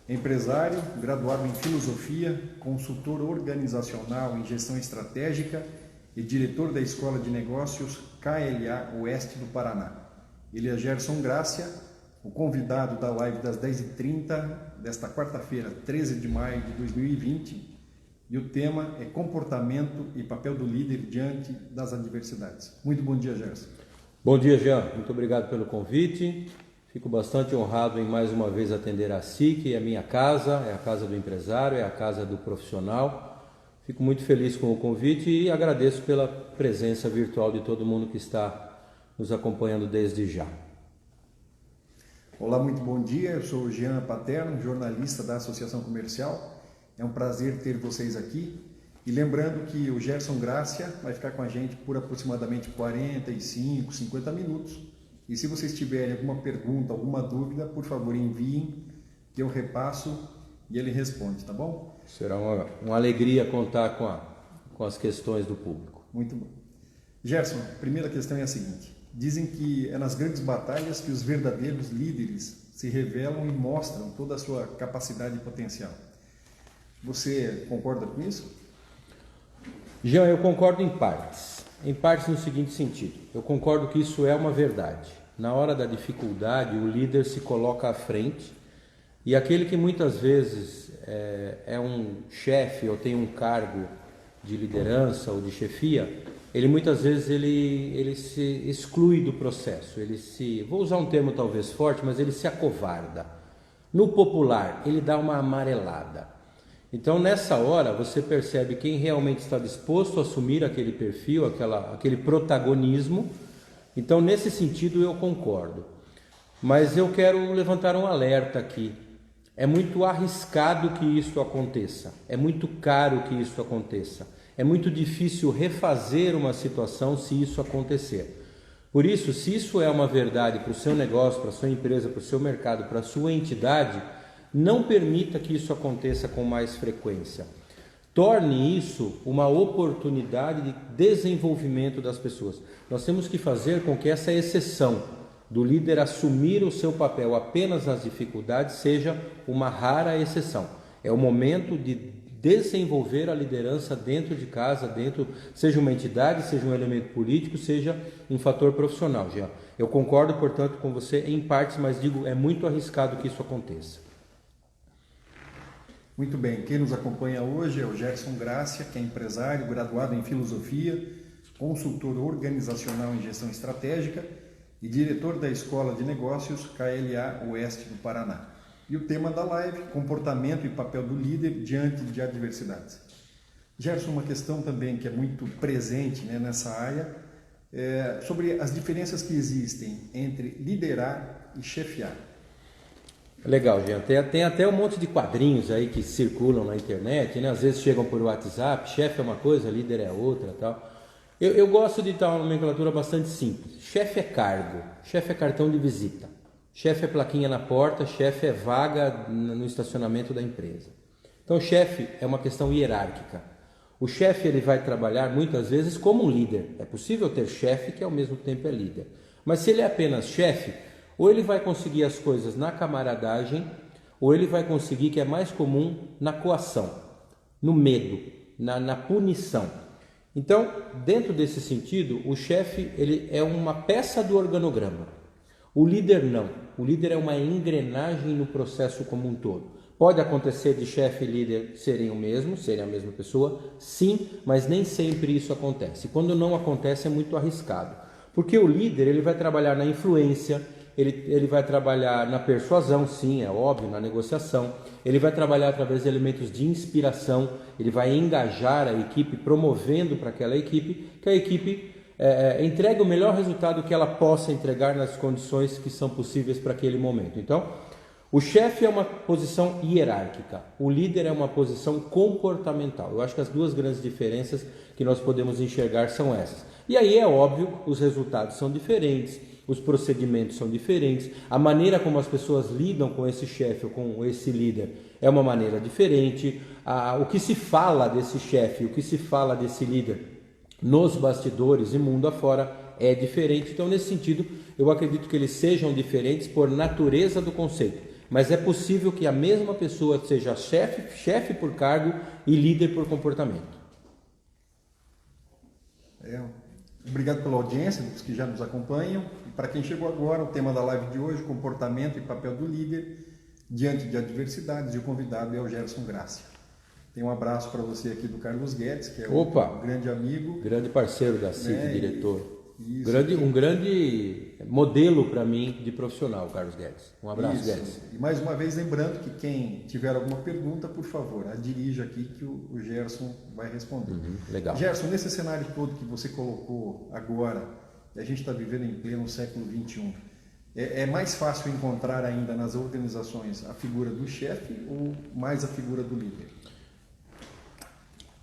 empresário, graduado em filosofia, consultor organizacional em gestão estratégica e diretor da Escola de Negócios KLA Oeste do Paraná. Ele é Gerson Grácia, o convidado da live das 10h30 desta quarta-feira, 13 de maio de 2020, e o tema é comportamento e papel do líder diante das adversidades. Muito bom dia, Gerson. Bom dia, Jean. Muito obrigado pelo convite. Fico bastante honrado em mais uma vez atender a SIC, é a minha casa, é a casa do empresário, é a casa do profissional. Fico muito feliz com o convite e agradeço pela presença virtual de todo mundo que está nos acompanhando desde já. Olá, muito bom dia. Eu sou o Jean Paterno, jornalista da Associação Comercial. É um prazer ter vocês aqui. E lembrando que o Gerson Grácia vai ficar com a gente por aproximadamente 45, 50 minutos. E se vocês tiverem alguma pergunta, alguma dúvida, por favor enviem, que eu repasso e ele responde, tá bom? Será uma alegria contar com as questões do público. Muito bom. Gerson, a primeira questão é a seguinte. Dizem que é nas grandes batalhas que os verdadeiros líderes se revelam e mostram toda a sua capacidade e potencial. Você concorda com isso? Jean, eu concordo em partes. Em partes no seguinte sentido. Eu concordo que isso é uma verdade. Na hora da dificuldade, o líder se coloca à frente e aquele que muitas vezes é um chefe ou tem um cargo de liderança ou de chefia, ele muitas vezes ele se exclui do processo. Vou usar um termo talvez forte, mas ele se acovarda. No popular, ele dá uma amarelada. Então, nessa hora, você percebe quem realmente está disposto a assumir aquele perfil, aquele protagonismo. Então, nesse sentido, eu concordo. Mas eu quero levantar um alerta aqui. É muito arriscado que isso aconteça. É muito caro que isso aconteça. É muito difícil refazer uma situação se isso acontecer. Por isso, se isso é uma verdade para o seu negócio, para a sua empresa, para o seu mercado, para a sua entidade, não permita que isso aconteça com mais frequência. Torne isso uma oportunidade de desenvolvimento das pessoas. Nós temos que fazer com que essa exceção do líder assumir o seu papel apenas nas dificuldades seja uma rara exceção. É o momento de desenvolver a liderança dentro de casa, seja uma entidade, seja um elemento político, seja um fator profissional. Jean. Eu concordo, portanto, com você em partes, mas digo, é muito arriscado que isso aconteça. Muito bem, quem nos acompanha hoje é o Gerson Grácia, que é empresário, graduado em filosofia, consultor organizacional em gestão estratégica e diretor da Escola de Negócios KLA Oeste do Paraná. E o tema da live, comportamento e papel do líder diante de adversidades. Gerson, uma questão também que é muito presente, nessa área, é sobre as diferenças que existem entre liderar e chefiar. Legal, Jean. Tem até um monte de quadrinhos aí que circulam na internet, Às vezes chegam por WhatsApp, chefe é uma coisa, líder é outra, tal. Eu gosto de dar uma nomenclatura bastante simples. Chefe é cargo, chefe é cartão de visita, chefe é plaquinha na porta, chefe é vaga no estacionamento da empresa. Então, chefe é uma questão hierárquica. O chefe ele vai trabalhar muitas vezes como um líder. É possível ter chefe que ao mesmo tempo é líder. Mas se ele é apenas chefe, ou ele vai conseguir as coisas na camaradagem, ou ele vai conseguir, que é mais comum, na coação, no medo, na punição. Então, dentro desse sentido, o chefe ele é uma peça do organograma. O líder não. O líder é uma engrenagem no processo como um todo. Pode acontecer de chefe e líder serem a mesma pessoa, sim, mas nem sempre isso acontece. Quando não acontece é muito arriscado. Porque o líder ele vai trabalhar na influência, ele vai trabalhar na persuasão, sim, é óbvio, na negociação. Ele vai trabalhar através de elementos de inspiração, ele vai engajar a equipe, promovendo para aquela equipe, que a equipe entregue o melhor resultado que ela possa entregar nas condições que são possíveis para aquele momento. Então, o chefe é uma posição hierárquica, o líder é uma posição comportamental. Eu acho que as duas grandes diferenças que nós podemos enxergar são essas. E aí é óbvio, os resultados são diferentes, os procedimentos são diferentes, a maneira como as pessoas lidam com esse chefe ou com esse líder é uma maneira diferente, o que se fala desse chefe, o que se fala desse líder nos bastidores e mundo afora é diferente. Então, nesse sentido, eu acredito que eles sejam diferentes por natureza do conceito, mas é possível que a mesma pessoa seja chefe por cargo e líder por comportamento. Obrigado pela audiência, dos que já nos acompanham. E para quem chegou agora, o tema da live de hoje, comportamento e papel do líder diante de adversidades, e o convidado é o Gerson Grácia. Tem um abraço para você aqui do Carlos Guedes, que é um grande amigo. Grande parceiro da CID, diretor. Um grande modelo para mim de profissional, Carlos Guedes. Um abraço, Guedes. E mais uma vez lembrando que quem tiver alguma pergunta, por favor, a dirija aqui que o Gerson vai responder. Legal. Gerson, nesse cenário todo que você colocou agora, e a gente está vivendo em pleno século XXI, é mais fácil encontrar ainda nas organizações a figura do chefe ou mais a figura do líder?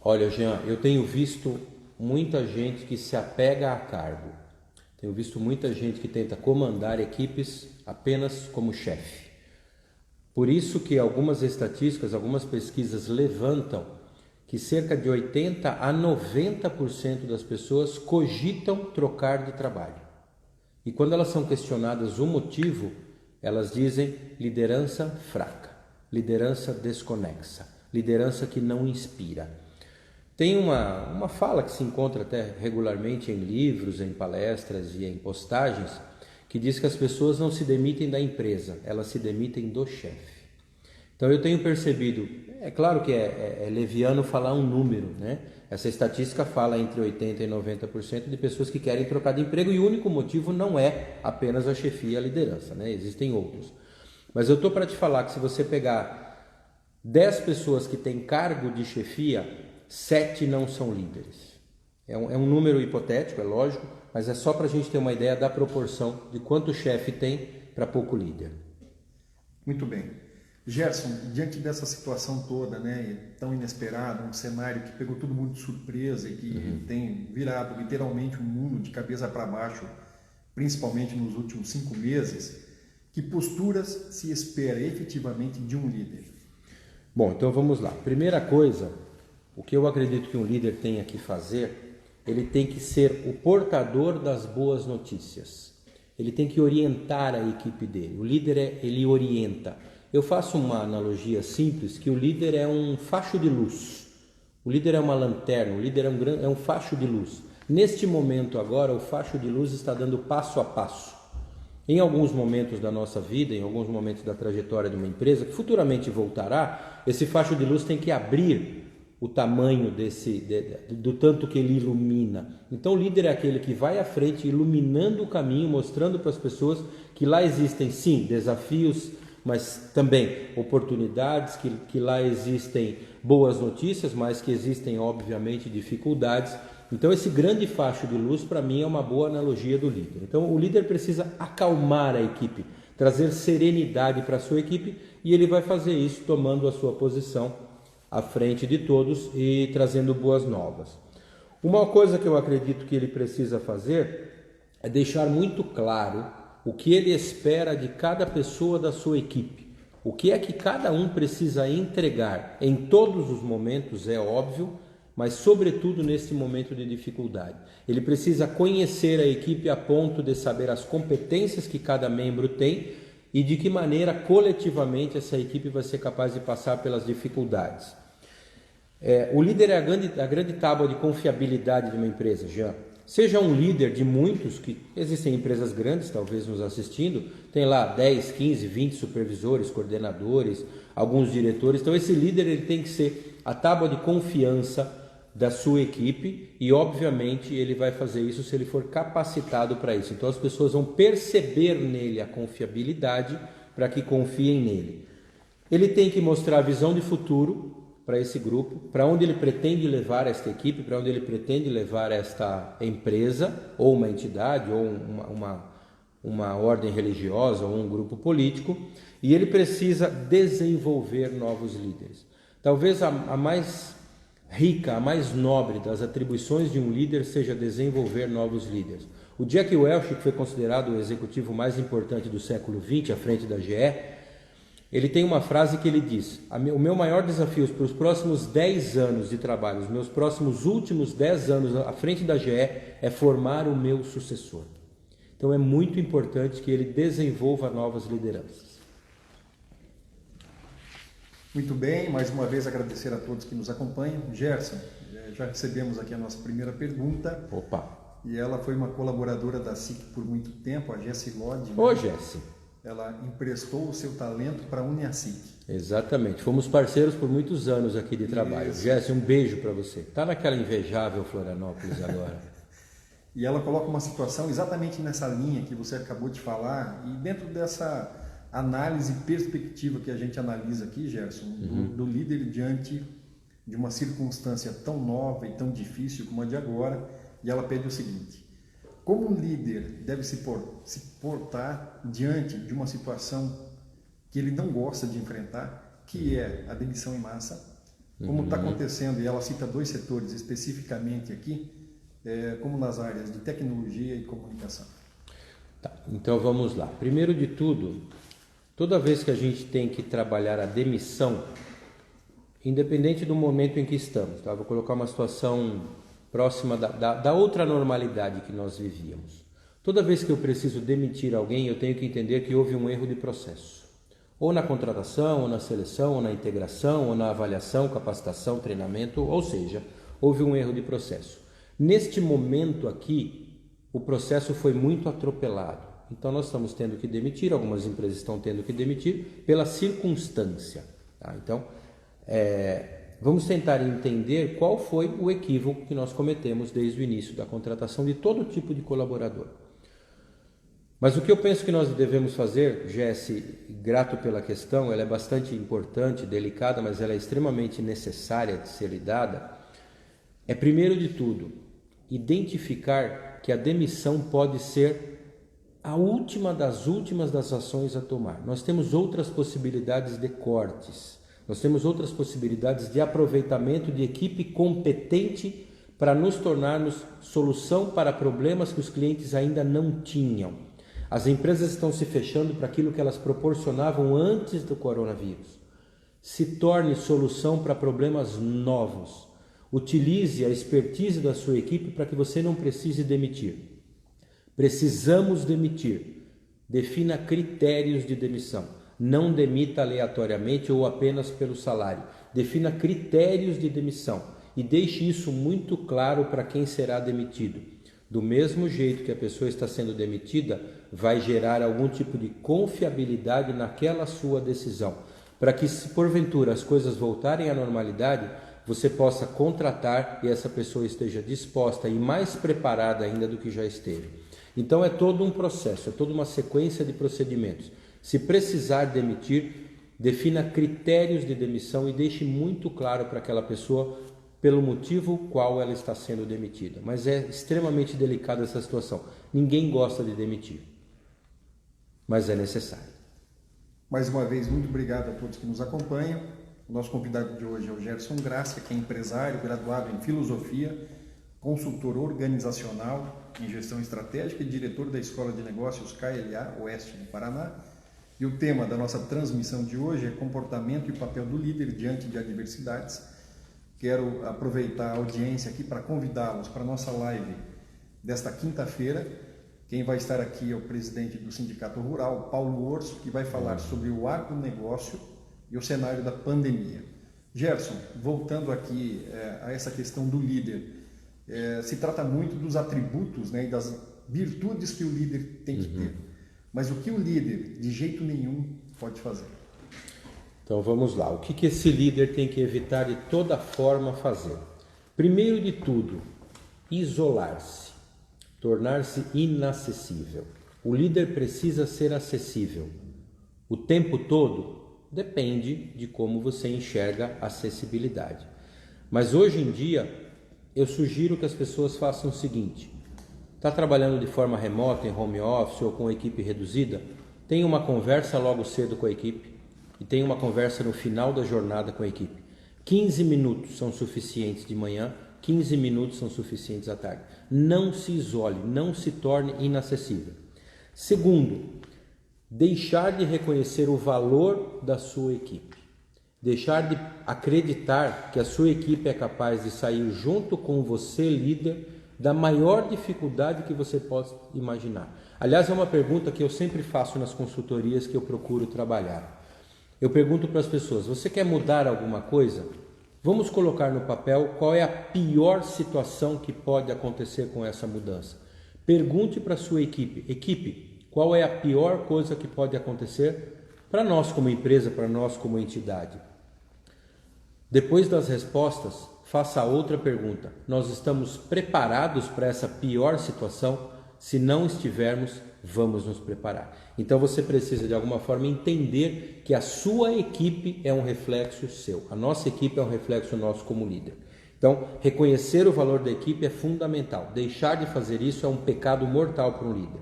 Olha, Jean, eu tenho visto muita gente que se apega a cargo. Tenho visto muita gente que tenta comandar equipes apenas como chefe. Por isso que algumas estatísticas, algumas pesquisas levantam que cerca de 80 a 90% das pessoas cogitam trocar de trabalho. E quando elas são questionadas o motivo, elas dizem liderança fraca, liderança desconexa, liderança que não inspira. Tem uma fala que se encontra até regularmente em livros, em palestras e em postagens, que diz que as pessoas não se demitem da empresa, elas se demitem do chefe. Então eu tenho percebido, é claro que é leviano falar um número, né? Essa estatística fala entre 80% e 90% de pessoas que querem trocar de emprego, e o único motivo não é apenas a chefia e a liderança, né? Existem outros. Mas eu estou para te falar que se você pegar 10 pessoas que têm cargo de chefia, 7 não são líderes. É um número hipotético, é lógico, mas é só para a gente ter uma ideia da proporção de quanto o chefe tem para pouco líder. Muito bem. Gerson, diante dessa situação toda, né, tão inesperada, um cenário que pegou todo mundo de surpresa e que tem virado literalmente um mundo de cabeça para baixo, principalmente nos últimos 5 meses, que posturas se espera efetivamente de um líder? Bom, então vamos lá. Primeira coisa, o que eu acredito que um líder tenha que fazer, ele tem que ser o portador das boas notícias. Ele tem que orientar a equipe dele. O líder, ele orienta. Eu faço uma analogia simples, que o líder é um facho de luz. O líder é uma lanterna, o líder é um facho de luz. Neste momento agora, o facho de luz está dando passo a passo. Em alguns momentos da nossa vida, em alguns momentos da trajetória de uma empresa, que futuramente voltará, esse facho de luz tem que abrir o tamanho do tanto que ele ilumina. Então o líder é aquele que vai à frente, iluminando o caminho, mostrando para as pessoas que lá existem, sim, desafios, mas também oportunidades, que lá existem boas notícias, mas que existem, obviamente, dificuldades. Então esse grande facho de luz, para mim, é uma boa analogia do líder. Então o líder precisa acalmar a equipe, trazer serenidade para a sua equipe, e ele vai fazer isso tomando a sua posição à frente de todos e trazendo boas novas. Uma coisa que eu acredito que ele precisa fazer é deixar muito claro o que ele espera de cada pessoa da sua equipe. O que é que cada um precisa entregar em todos os momentos, é óbvio, mas sobretudo nesse momento de dificuldade. Ele precisa conhecer a equipe a ponto de saber as competências que cada membro tem e de que maneira coletivamente essa equipe vai ser capaz de passar pelas dificuldades. O líder é a grande tábua de confiabilidade de uma empresa, Jean. Seja um líder de muitos, que existem empresas grandes, talvez nos assistindo, tem lá 10, 15, 20 supervisores, coordenadores, alguns diretores. Então esse líder ele tem que ser a tábua de confiança da sua equipe e, obviamente, ele vai fazer isso se ele for capacitado para isso. Então as pessoas vão perceber nele a confiabilidade para que confiem nele. Ele tem que mostrar a visão de futuro para esse grupo, para onde ele pretende levar esta equipe, para onde ele pretende levar esta empresa, ou uma entidade, ou uma ordem religiosa, ou um grupo político, e ele precisa desenvolver novos líderes. Talvez a mais rica, a mais nobre das atribuições de um líder seja desenvolver novos líderes. O Jack Welch, que foi considerado o executivo mais importante do século XX, à frente da GE, ele tem uma frase que ele diz: o meu maior desafio para os próximos 10 anos de trabalho, os meus próximos últimos 10 anos à frente da GE é formar o meu sucessor. Então é muito importante que ele desenvolva novas lideranças. Muito bem, mais uma vez agradecer a todos que nos acompanham. Gerson, já recebemos aqui a nossa primeira pergunta. Opa! E ela foi uma colaboradora da SIC por muito tempo, a Jessi Lodge. Ô, Jessi! Ela emprestou o seu talento para a Uniacic. Exatamente, fomos parceiros por muitos anos aqui de trabalho. Jessi, um beijo para você. Tá naquela invejável Florianópolis agora. E ela coloca uma situação exatamente nessa linha que você acabou de falar, e dentro dessa análise e perspectiva que a gente analisa aqui, Gerson, do líder diante de uma circunstância tão nova e tão difícil como a de agora, e ela pede o seguinte: como um líder deve se portar diante de uma situação que ele não gosta de enfrentar, que é a demissão em massa, como está acontecendo, e ela cita 2 setores especificamente aqui, como nas áreas de tecnologia e comunicação. Tá, então vamos lá. Primeiro de tudo, toda vez que a gente tem que trabalhar a demissão, independente do momento em que estamos, tá? Vou colocar uma situação próxima da outra normalidade que nós vivíamos. Toda vez que eu preciso demitir alguém, eu tenho que entender que houve um erro de processo. Ou na contratação, ou na seleção, ou na integração, ou na avaliação, capacitação, treinamento, ou seja, houve um erro de processo. Neste momento aqui, o processo foi muito atropelado. Então nós estamos tendo que demitir, algumas empresas estão tendo que demitir pela circunstância. Tá? Então, vamos tentar entender qual foi o equívoco que nós cometemos desde o início da contratação de todo tipo de colaborador. Mas o que eu penso que nós devemos fazer, Jessi, grato pela questão, ela é bastante importante, delicada, mas ela é extremamente necessária de ser lidada, é primeiro de tudo, identificar que a demissão pode ser a última das ações a tomar. Nós temos outras possibilidades de cortes, nós temos outras possibilidades de aproveitamento de equipe competente para nos tornarmos solução para problemas que os clientes ainda não tinham. As empresas estão se fechando para aquilo que elas proporcionavam antes do coronavírus. Se torne solução para problemas novos. Utilize a expertise da sua equipe para que você não precise demitir. Precisamos demitir. Defina critérios de demissão. Não demita aleatoriamente ou apenas pelo salário. Defina critérios de demissão e deixe isso muito claro para quem será demitido. Do mesmo jeito que a pessoa está sendo demitida, vai gerar algum tipo de confiabilidade naquela sua decisão, para que, se porventura as coisas voltarem à normalidade, você possa contratar e essa pessoa esteja disposta e mais preparada ainda do que já esteve. Então é todo um processo, é toda uma sequência de procedimentos. Se precisar demitir, defina critérios de demissão e deixe muito claro para aquela pessoa pelo motivo qual ela está sendo demitida. Mas é extremamente delicada essa situação. Ninguém gosta de demitir, mas é necessário. Mais uma vez, muito obrigado a todos que nos acompanham. O nosso convidado de hoje é o Gerson Grácia, que é empresário, graduado em filosofia, consultor organizacional em gestão estratégica e diretor da Escola de Negócios KLA Oeste do Paraná. E o tema da nossa transmissão de hoje é comportamento e papel do líder diante de adversidades. Quero aproveitar a audiência aqui para convidá-los para a nossa live desta quinta-feira. Quem vai estar aqui é o presidente do Sindicato Rural, Paulo Orso, que vai falar sobre o agronegócio e o cenário da pandemia. Gerson, voltando aqui a essa questão do líder, se trata muito dos atributos, né, e das virtudes que o líder tem que ter. Mas o que o líder, de jeito nenhum, pode fazer? Então vamos lá, o que esse líder tem que evitar de toda forma fazer? Primeiro de tudo, isolar-se, tornar-se inacessível. O líder precisa ser acessível. O tempo todo depende de como você enxerga a acessibilidade. Mas hoje em dia, eu sugiro que as pessoas façam o seguinte: está trabalhando de forma remota, em home office ou com equipe reduzida? Tenha uma conversa logo cedo com a equipe. E tem uma conversa no final da jornada com a equipe. 15 minutos são suficientes de manhã, 15 minutos são suficientes à tarde. Não se isole, não se torne inacessível. Segundo, deixar de reconhecer o valor da sua equipe. Deixar de acreditar que a sua equipe é capaz de sair junto com você, líder, da maior dificuldade que você possa imaginar. Aliás, é uma pergunta que eu sempre faço nas consultorias que eu procuro trabalhar. Eu pergunto para as pessoas: você quer mudar alguma coisa? Vamos colocar no papel qual é a pior situação que pode acontecer com essa mudança. Pergunte para a sua equipe: equipe, qual é a pior coisa que pode acontecer para nós como empresa, para nós como entidade? Depois das respostas, faça outra pergunta: nós estamos preparados para essa pior situação? Se não estivermos, vamos nos preparar. Então você precisa de alguma forma entender que a sua equipe é um reflexo seu. A nossa equipe é um reflexo nosso como líder. Então, reconhecer o valor da equipe é fundamental. Deixar de fazer isso é um pecado mortal para um líder.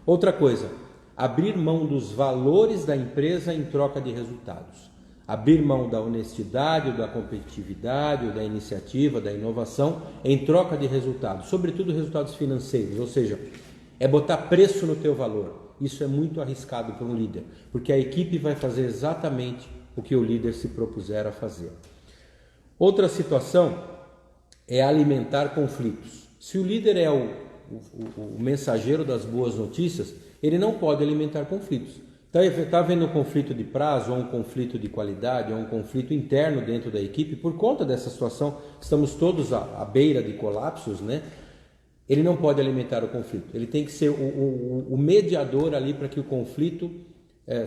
Outra coisa, abrir mão dos valores da empresa em troca de resultados. Abrir mão da honestidade, ou da competitividade, ou da iniciativa, da inovação, em troca de resultados, sobretudo resultados financeiros, ou seja, é botar preço no teu valor. Isso é muito arriscado para um líder, porque a equipe vai fazer exatamente o que o líder se propuser a fazer. Outra situação é alimentar conflitos. Se o líder é o mensageiro das boas notícias, ele não pode alimentar conflitos. Está havendo um conflito de prazo, ou um conflito de qualidade, ou um conflito interno dentro da equipe, por conta dessa situação, estamos todos à beira de colapsos, né? Ele não pode alimentar o conflito, ele tem que ser o mediador ali para que o conflito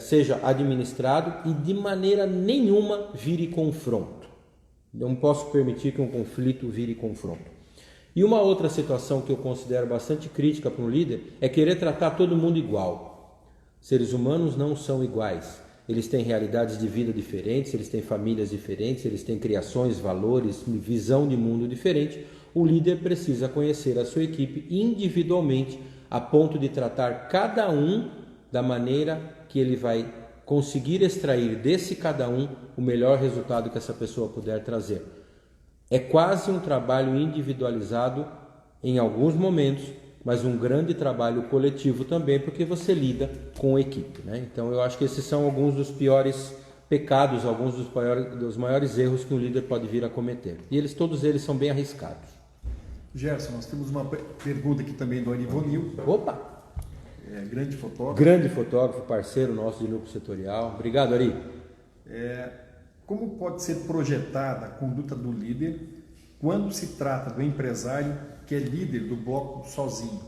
seja administrado e de maneira nenhuma vire confronto. Não posso permitir que um conflito vire confronto. E uma outra situação que eu considero bastante crítica para um líder é querer tratar todo mundo igual. Seres humanos não são iguais, eles têm realidades de vida diferentes, eles têm famílias diferentes, eles têm criações, valores, visão de mundo diferente. O líder precisa conhecer a sua equipe individualmente, a ponto de tratar cada um da maneira que ele vai conseguir extrair desse cada um o melhor resultado que essa pessoa puder trazer. É quase um trabalho individualizado em alguns momentos, mas um grande trabalho coletivo também, porque você lida com a equipe, né? Então eu acho que esses são alguns dos piores pecados, alguns dos maiores erros que um líder pode vir a cometer. E todos eles são bem arriscados. Gerson, nós temos uma pergunta aqui também do Anivonil. Opa! Grande fotógrafo. Grande fotógrafo, parceiro nosso de núcleo setorial. Obrigado, Ari. Como pode ser projetada a conduta do líder quando se trata do empresário que é líder do bloco sozinho?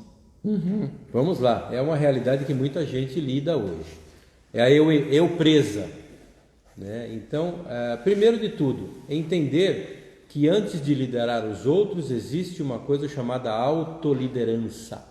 Vamos lá, é uma realidade que muita gente lida hoje. É a eu presa, né? Então, primeiro de tudo, entender que antes de liderar os outros existe uma coisa chamada autoliderança.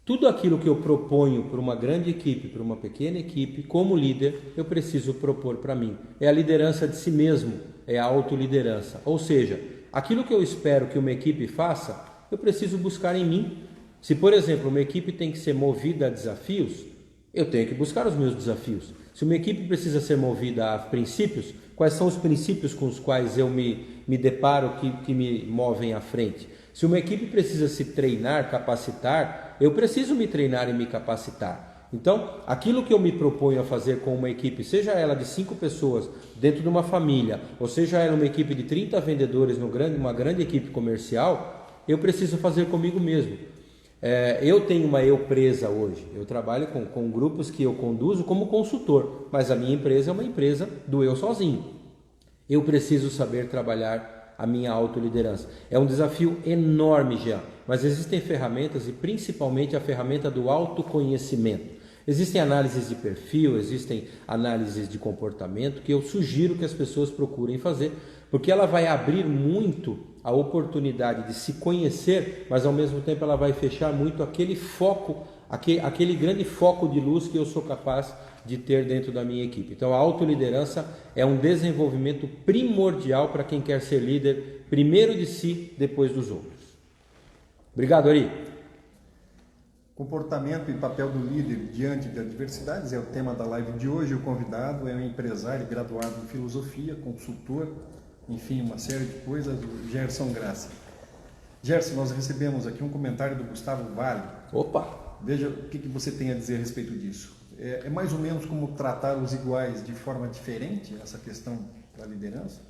Tudo aquilo que eu proponho para uma grande equipe, para uma pequena equipe, como líder, eu preciso propor para mim. É a liderança de si mesmo, é a autoliderança. Ou seja, aquilo que eu espero que uma equipe faça, eu preciso buscar em mim. Se, por exemplo, uma equipe tem que ser movida a desafios, eu tenho que buscar os meus desafios. Se uma equipe precisa ser movida a princípios, quais são os princípios com os quais eu me deparo que me movem à frente? Se uma equipe precisa se treinar, capacitar, eu preciso me treinar e me capacitar. Então, aquilo que eu me proponho a fazer com uma equipe, seja ela de 5 pessoas dentro de uma família, ou seja ela uma equipe de 30 vendedores numa grande equipe comercial, eu preciso fazer comigo mesmo. Eu tenho uma eu presa hoje. Eu trabalho com grupos que eu conduzo como consultor, mas a minha empresa é uma empresa do eu sozinho. Eu preciso saber trabalhar a minha autoliderança. É um desafio enorme, Jean, mas existem ferramentas e principalmente a ferramenta do autoconhecimento. Existem análises de perfil, existem análises de comportamento que eu sugiro que as pessoas procurem fazer, porque ela vai abrir muito a oportunidade de se conhecer, mas ao mesmo tempo ela vai fechar muito aquele foco, aquele grande foco de luz que eu sou capaz de ter dentro da minha equipe. Então a autoliderança é um desenvolvimento primordial para quem quer ser líder, primeiro de si, depois dos outros. Obrigado, Ari. Comportamento e papel do líder diante de adversidades é o tema da live de hoje. O convidado é um empresário graduado em filosofia, consultor, enfim, uma série de coisas, o Gerson Graça. Gerson, nós recebemos aqui um comentário do Gustavo Vale. Opa! Veja o que você tem a dizer a respeito disso. É mais ou menos como tratar os iguais de forma diferente, essa questão da liderança?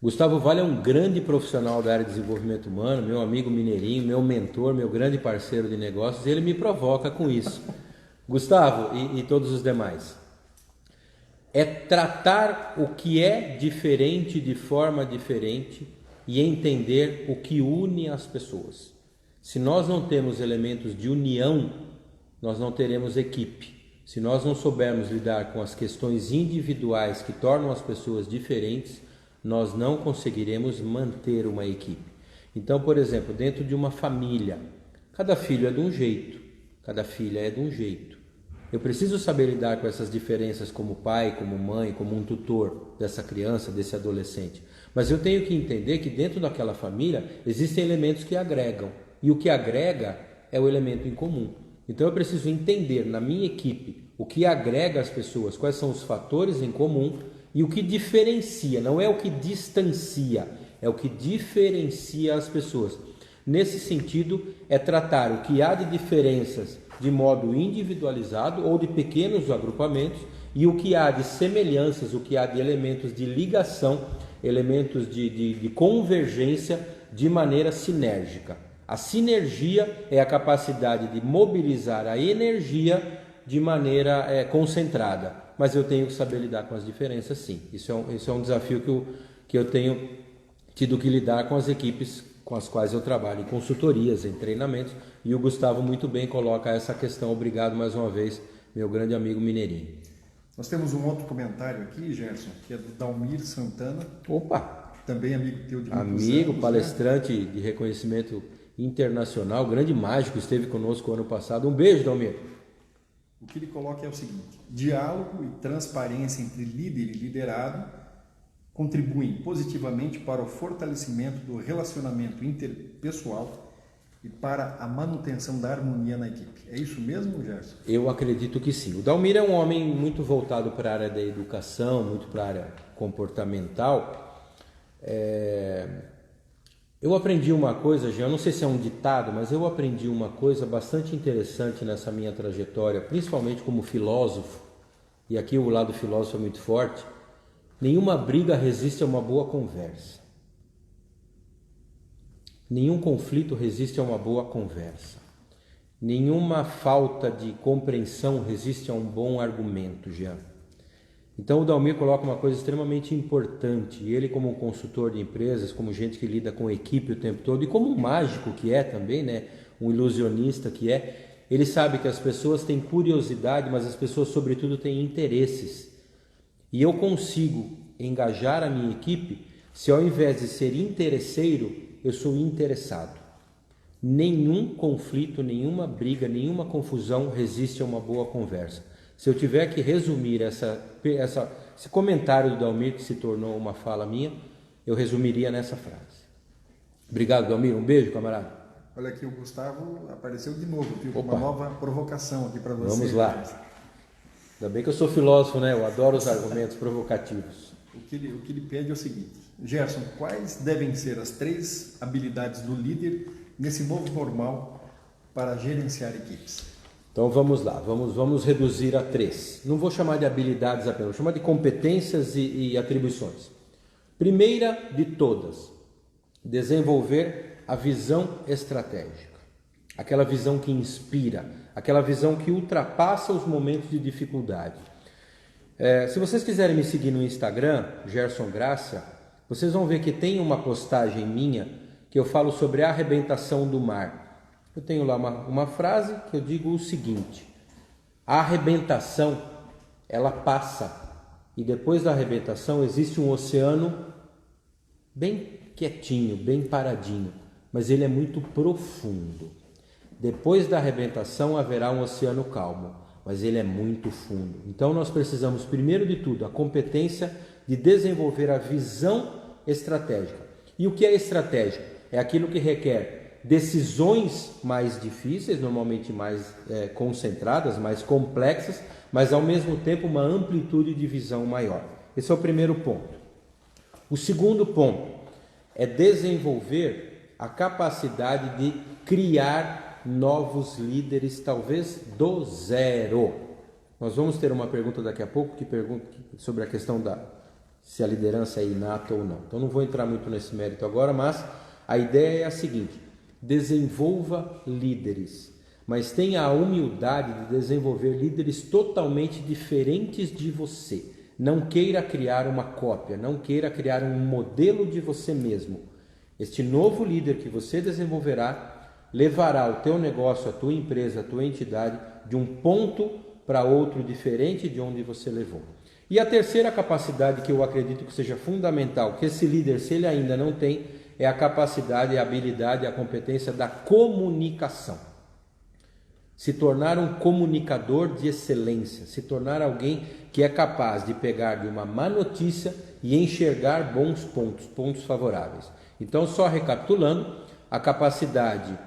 Gustavo Vale é um grande profissional da área de desenvolvimento humano, meu amigo mineirinho, meu mentor, meu grande parceiro de negócios, e ele me provoca com isso. Gustavo e todos os demais. é tratar o que é diferente de forma diferente e entender o que une as pessoas. Se nós não temos elementos de união, nós não teremos equipe. Se nós não soubermos lidar com as questões individuais que tornam as pessoas diferentes, nós não conseguiremos manter uma equipe. Então, por exemplo, dentro de uma família, cada filho é de um jeito, cada filha é de um jeito. Eu preciso saber lidar com essas diferenças como pai, como mãe, como um tutor dessa criança, desse adolescente. Mas eu tenho que entender que dentro daquela família existem elementos que agregam. E o que agrega é o elemento em comum. Então eu preciso entender na minha equipe o que agrega as pessoas, quais são os fatores em comum e o que diferencia, não é o que distancia, é o que diferencia as pessoas. Nesse sentido, é tratar o que há de diferenças de modo individualizado ou de pequenos agrupamentos e o que há de semelhanças, o que há de elementos de ligação, elementos de convergência de maneira sinérgica. A sinergia é a capacidade de mobilizar a energia de maneira concentrada, mas eu tenho que saber lidar com as diferenças, sim. Isso é um desafio que eu tenho tido que lidar com as equipes com as quais eu trabalho, em consultorias, em treinamentos, e o Gustavo muito bem coloca essa questão. Obrigado mais uma vez, meu grande amigo Mineirinho. Nós temos um outro comentário aqui, Gerson, que é do Dalmir Santana. Opa! Também amigo teu de muitos amigo, anos, palestrante, né? De reconhecimento internacional, grande mágico, esteve conosco ano passado. Um beijo, Dalmir. O que ele coloca é o seguinte: diálogo e transparência entre líder e liderado contribuem positivamente para o fortalecimento do relacionamento interpessoal e para a manutenção da harmonia na equipe. É isso mesmo, Gerson? Eu acredito que sim. O Dalmir é um homem muito voltado para a área da educação, muito para a área comportamental. Eu aprendi uma coisa, Jean, eu não sei se é um ditado, mas eu aprendi uma coisa bastante interessante nessa minha trajetória, principalmente como filósofo, e aqui o lado filósofo é muito forte. Nenhuma briga resiste a uma boa conversa. Nenhum conflito resiste a uma boa conversa. Nenhuma falta de compreensão resiste a um bom argumento, Jean. Então o Dalmir coloca uma coisa extremamente importante. E ele, como um consultor de empresas, como gente que lida com equipe o tempo todo, e como um mágico que é também, né? Um ilusionista que é, ele sabe que as pessoas têm curiosidade, mas as pessoas sobretudo têm interesses. E eu consigo engajar a minha equipe se ao invés de ser interesseiro, eu sou interessado. Nenhum conflito, nenhuma briga, nenhuma confusão resiste a uma boa conversa. Se eu tiver que resumir esse comentário do Dalmir, que se tornou uma fala minha, eu resumiria nessa frase. Obrigado, Dalmir. Um beijo, camarada. Olha aqui, o Gustavo apareceu de novo, viu? Uma nova provocação aqui para você. Vamos lá. Ainda bem que eu sou filósofo, né? Eu adoro os argumentos provocativos. O que ele pede é o seguinte: Gerson, quais devem ser as 3 habilidades do líder nesse novo normal para gerenciar equipes? Então vamos lá, vamos reduzir a 3. Não vou chamar de habilidades apenas, vou chamar de competências e atribuições. Primeira de todas, desenvolver a visão estratégica. Aquela visão que inspira, aquela visão que ultrapassa os momentos de dificuldade. Se vocês quiserem me seguir no Instagram, Gerson Graça, vocês vão ver que tem uma postagem minha que eu falo sobre a arrebentação do mar. Eu tenho lá uma frase que eu digo o seguinte: a arrebentação, ela passa, e depois da arrebentação existe um oceano bem quietinho, bem paradinho, mas ele é muito profundo. Depois da arrebentação haverá um oceano calmo, mas ele é muito fundo. Então nós precisamos, primeiro de tudo, a competência de desenvolver a visão estratégica. E o que é estratégia? É aquilo que requer decisões mais difíceis, normalmente mais concentradas, mais complexas, mas ao mesmo tempo uma amplitude de visão maior. Esse é o primeiro ponto. O segundo ponto é desenvolver a capacidade de criar novos líderes, talvez do zero. Nós vamos ter uma pergunta daqui a pouco que pergunta sobre a questão se a liderança é inata ou não. Então não vou entrar muito nesse mérito agora, mas a ideia é a seguinte: desenvolva líderes, mas tenha a humildade de desenvolver líderes totalmente diferentes de você. Não queira criar uma cópia, não queira criar um modelo de você mesmo. Este novo líder que você desenvolverá levará o teu negócio, a tua empresa, a tua entidade de um ponto para outro diferente de onde você levou. E a terceira capacidade que eu acredito que seja fundamental, que esse líder, se ele ainda não tem, é a capacidade, a habilidade, a competência da comunicação. Se tornar um comunicador de excelência, se tornar alguém que é capaz de pegar de uma má notícia e enxergar bons pontos, pontos favoráveis. Então, só recapitulando, a capacidade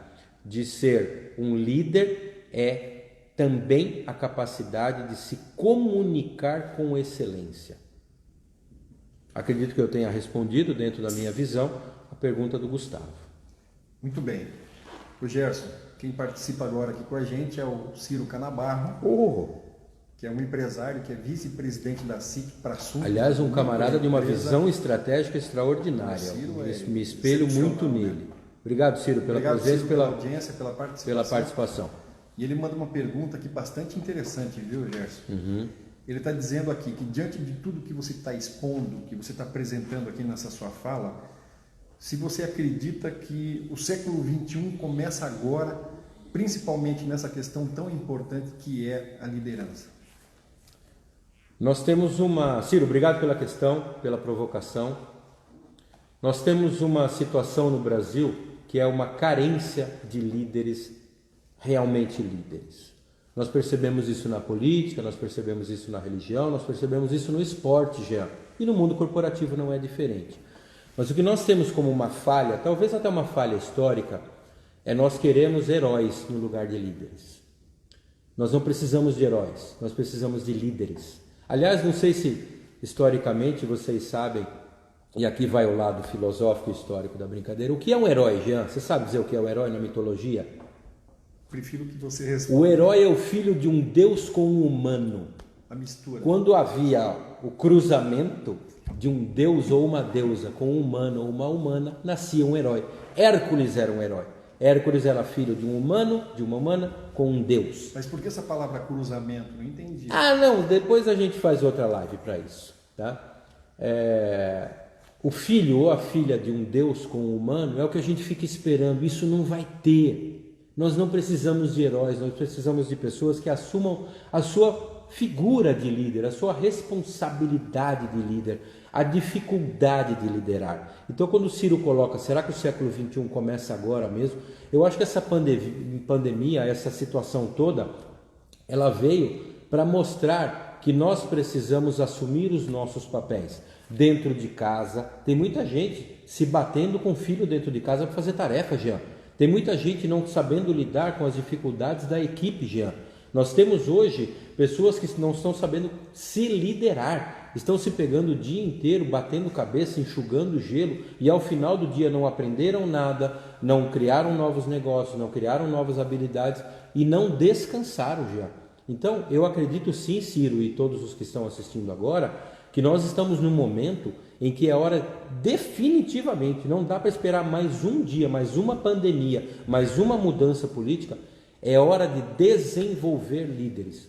de ser um líder é também a capacidade de se comunicar com excelência. Acredito que eu tenha respondido, dentro da minha visão, a pergunta do Gustavo. Muito bem. O Gerson, quem participa agora aqui com a gente é o Ciro Canabarro, que é um empresário, que é vice-presidente da SIC para Sul. Aliás, um camarada de uma visão estratégica extraordinária. Me espelho muito nele. Obrigado, Ciro, pela presença, Ciro, pela audiência, pela participação. E ele manda uma pergunta aqui bastante interessante, viu, Gerson? Ele está dizendo aqui que, diante de tudo que você está expondo, que você está apresentando aqui nessa sua fala, se você acredita que o século XXI começa agora, principalmente nessa questão tão importante que é a liderança. Nós temos Ciro, obrigado pela questão, pela provocação. Nós temos uma situação no Brasil que é uma carência de líderes, realmente líderes. Nós percebemos isso na política, nós percebemos isso na religião, nós percebemos isso no esporte já. E no mundo corporativo não é diferente. Mas o que nós temos como uma falha, talvez até uma falha histórica, é nós queremos heróis no lugar de líderes. Nós não precisamos de heróis, nós precisamos de líderes. Aliás, não sei se historicamente vocês sabem, e aqui vai o lado filosófico e histórico da brincadeira, o que é um herói, Jean? Você sabe dizer o que é um herói na mitologia? Prefiro que você responda. O herói é o filho de um deus com um humano. A mistura. Quando havia o cruzamento de um deus ou uma deusa com um humano ou uma humana, nascia um herói. Hércules era um herói. Hércules era filho de um humano, de uma humana, com um deus. Mas por que essa palavra cruzamento? Não entendi. Não, depois a gente faz outra live para isso. Tá? O filho ou a filha de um deus com um humano é o que a gente fica esperando. Isso não vai ter. Nós não precisamos de heróis, nós precisamos de pessoas que assumam a sua figura de líder, a sua responsabilidade de líder, a dificuldade de liderar. Então, quando o Ciro coloca, será que o século XXI começa agora mesmo? Eu acho que essa pandemia, essa situação toda, ela veio para mostrar que nós precisamos assumir os nossos papéis. Dentro de casa, tem muita gente se batendo com o filho dentro de casa para fazer tarefa, Jean. Tem muita gente não sabendo lidar com as dificuldades da equipe, Jean. Nós temos hoje pessoas que não estão sabendo se liderar, estão se pegando o dia inteiro, batendo cabeça, enxugando gelo e ao final do dia não aprenderam nada, não criaram novos negócios, não criaram novas habilidades e não descansaram, Jean. Então, eu acredito sim, Ciro e todos os que estão assistindo agora, que nós estamos num momento em que é hora definitivamente, não dá para esperar mais um dia, mais uma pandemia, mais uma mudança política, é hora de desenvolver líderes,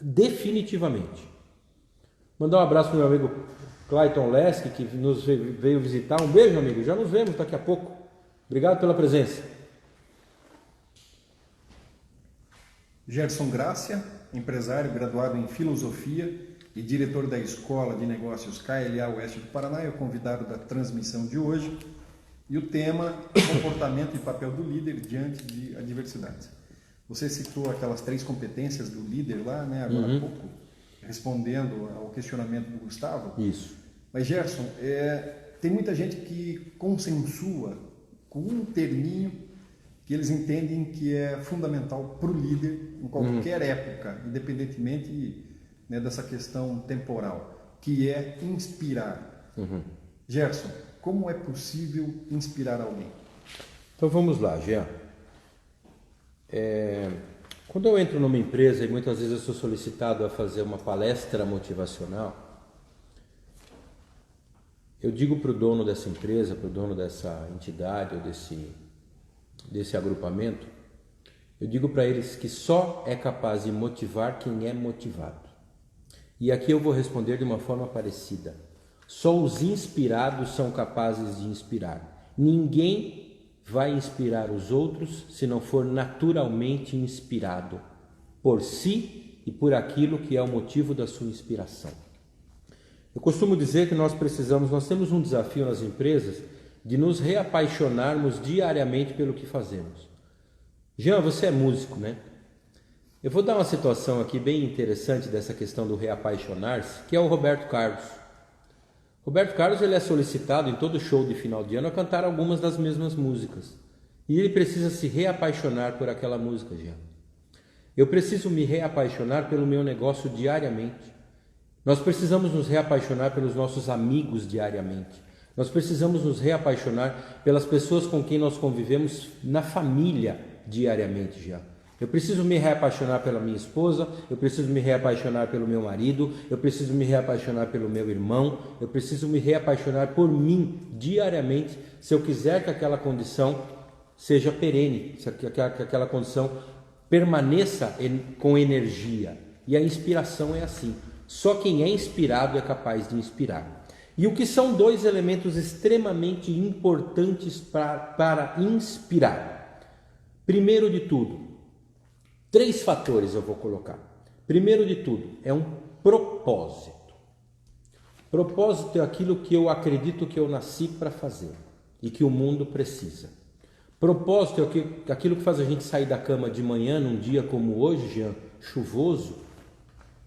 definitivamente. Mandar um abraço para o meu amigo Clayton Leske, que nos veio visitar. Um beijo, amigo, já nos vemos daqui a pouco. Obrigado pela presença. Gerson Grácia, empresário graduado em Filosofia e diretor da Escola de Negócios KLA Oeste do Paraná, é o convidado da transmissão de hoje. E o tema, comportamento e papel do líder diante de adversidades. Você citou aquelas 3 competências do líder lá, né, agora há pouco, respondendo ao questionamento do Gustavo. Isso. Mas, Gerson, tem muita gente que consensua com um terminho que eles entendem que é fundamental para o líder em qualquer época, independentemente, né, dessa questão temporal, que é inspirar. Gerson, como é possível inspirar alguém? Então vamos lá, Jean. Quando eu entro numa empresa e muitas vezes eu sou solicitado a fazer uma palestra motivacional, eu digo para o dono dessa empresa, para o dono dessa entidade ou desse agrupamento, eu digo para eles que só é capaz de motivar quem é motivado. E aqui eu vou responder de uma forma parecida. Só os inspirados são capazes de inspirar. Ninguém vai inspirar os outros se não for naturalmente inspirado por si e por aquilo que é o motivo da sua inspiração. Eu costumo dizer que nós temos um desafio nas empresas de nos reapaixonarmos diariamente pelo que fazemos. Jean, você é músico, né? Eu vou dar uma situação aqui bem interessante dessa questão do reapaixonar-se, que é o Roberto Carlos. Roberto Carlos ele é solicitado em todo show de final de ano a cantar algumas das mesmas músicas. E ele precisa se reapaixonar por aquela música, Jean. Eu preciso me reapaixonar pelo meu negócio diariamente. Nós precisamos nos reapaixonar pelos nossos amigos diariamente. Nós precisamos nos reapaixonar pelas pessoas com quem nós convivemos na família diariamente, Jean. Eu preciso me reapaixonar pela minha esposa, eu preciso me reapaixonar pelo meu marido, eu preciso me reapaixonar pelo meu irmão, eu preciso me reapaixonar por mim diariamente, se eu quiser que aquela condição seja perene, que aquela condição permaneça com energia. E a inspiração é assim. Só quem é inspirado é capaz de inspirar. E o que são dois elementos extremamente importantes para inspirar? Primeiro de tudo, 3 fatores eu vou colocar. Primeiro de tudo, é um propósito. Propósito é aquilo que eu acredito que eu nasci para fazer e que o mundo precisa. Propósito é aquilo que faz a gente sair da cama de manhã num dia como hoje, Jean, chuvoso.